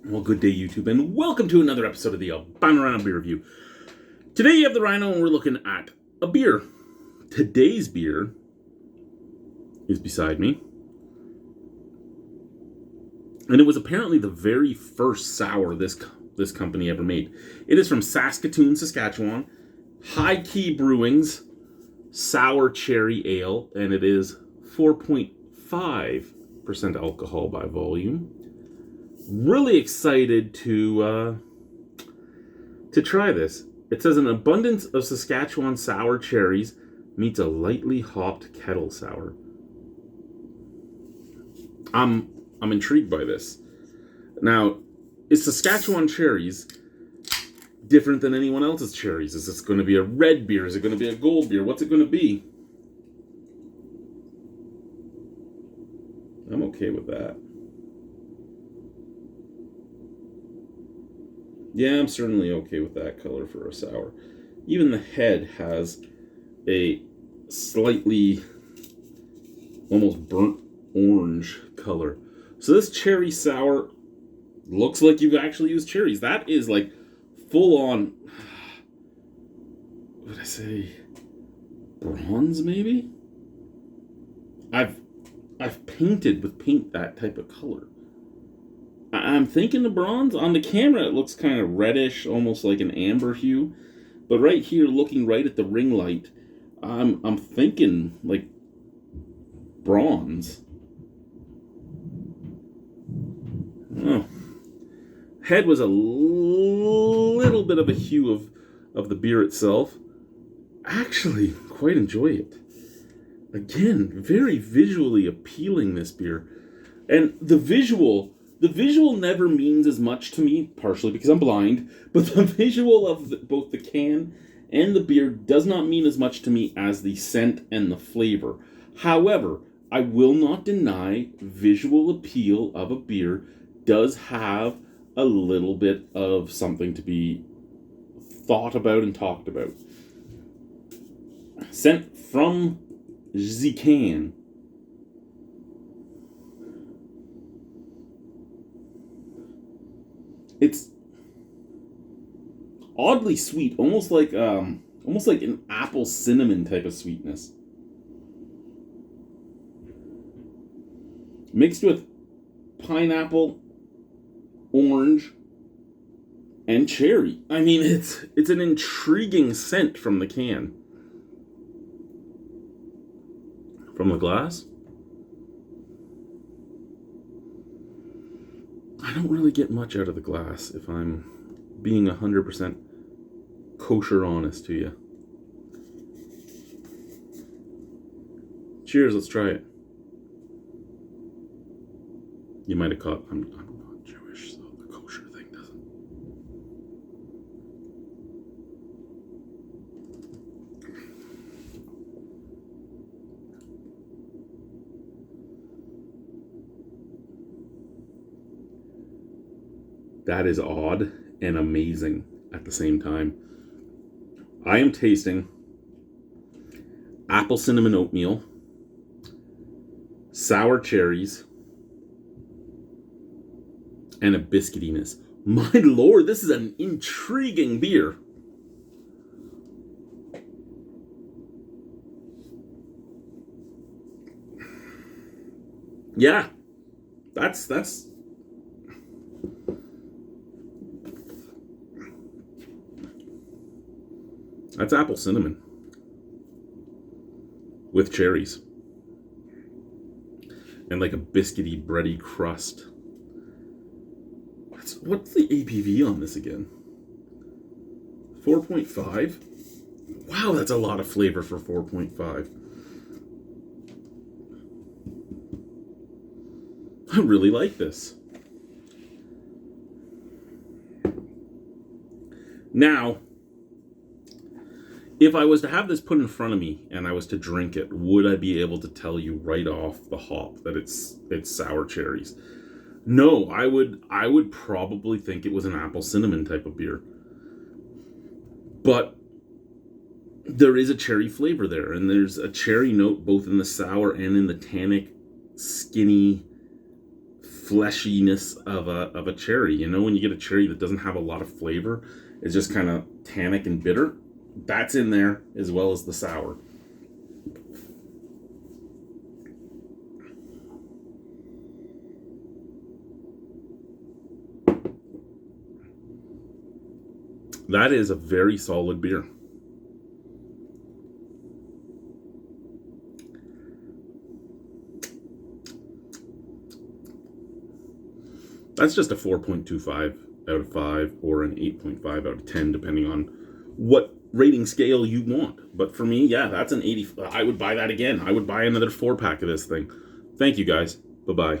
Well, good day, YouTube, and welcome to another episode of the Albino Rhino Beer Review. Today you have the Rhino, and we're looking at a beer. Today's beer is beside me. And it was apparently the very first sour this company ever made. It is from Saskatoon, Saskatchewan. High Key Brewing's Sour Cherry Ale, and it is 4.5% alcohol by volume. Really excited to try this. It says an abundance of Saskatchewan sour cherries meets a lightly hopped kettle sour. I'm intrigued by this. Now, is Saskatchewan cherries different than anyone else's cherries? Is this going to be a red beer? Is it going to be a gold beer? What's it going to be? I'm okay with that. Yeah, I'm certainly okay with that color for a sour. Even the head has a slightly almost burnt orange color. So this cherry sour looks like you've actually used cherries. That is like full on, what would I say, bronze maybe? I've painted with paint that type of color. I'm thinking the bronze. On the camera, it looks kind of reddish, almost like an amber hue. But right here, looking right at the ring light, I'm thinking like bronze. Oh. Head was a little bit of a hue of the beer itself. Actually, quite enjoy it. Again, very visually appealing, this beer. And the visual never means as much to me, partially because I'm blind, but the visual of both the can and the beer does not mean as much to me as the scent and the flavor. However, I will not deny visual appeal of a beer does have a little bit of something to be thought about and talked about. Sent from the can. It's oddly sweet, almost like an apple cinnamon type of sweetness, mixed with pineapple, orange, and cherry. I mean, it's an intriguing scent from the can. From the glass, I don't really get much out of the glass, if I'm being 100% kosher honest to you. Cheers, let's try it. You might have caught, I'm not Jewish, so the kosher thing doesn't. That is odd and amazing at the same time. I am tasting apple cinnamon oatmeal, sour cherries, and a biscuitiness. My lord, this is an intriguing beer. Yeah, that's apple cinnamon with cherries and like a biscuity, bready crust. What's the ABV on this again? 4.5? Wow, that's a lot of flavor for 4.5. I really like this. Now, if I was to have this put in front of me and I was to drink it, would I be able to tell you right off the hop that it's sour cherries? No, I would probably think it was an apple cinnamon type of beer. But there is a cherry flavor there, and there's a cherry note both in the sour and in the tannic, skinny fleshiness of a cherry. You know, when you get a cherry that doesn't have a lot of flavor, it's just kind of tannic and bitter. That's in there as well as the sour. That is a very solid beer. That's just a 4.25 out of 5 or an 8.5 out of 10, depending on what rating scale you want. But for me, yeah, that's an 80. I would buy that again. I would buy another 4-pack of this thing. Thank you, guys. Bye-bye.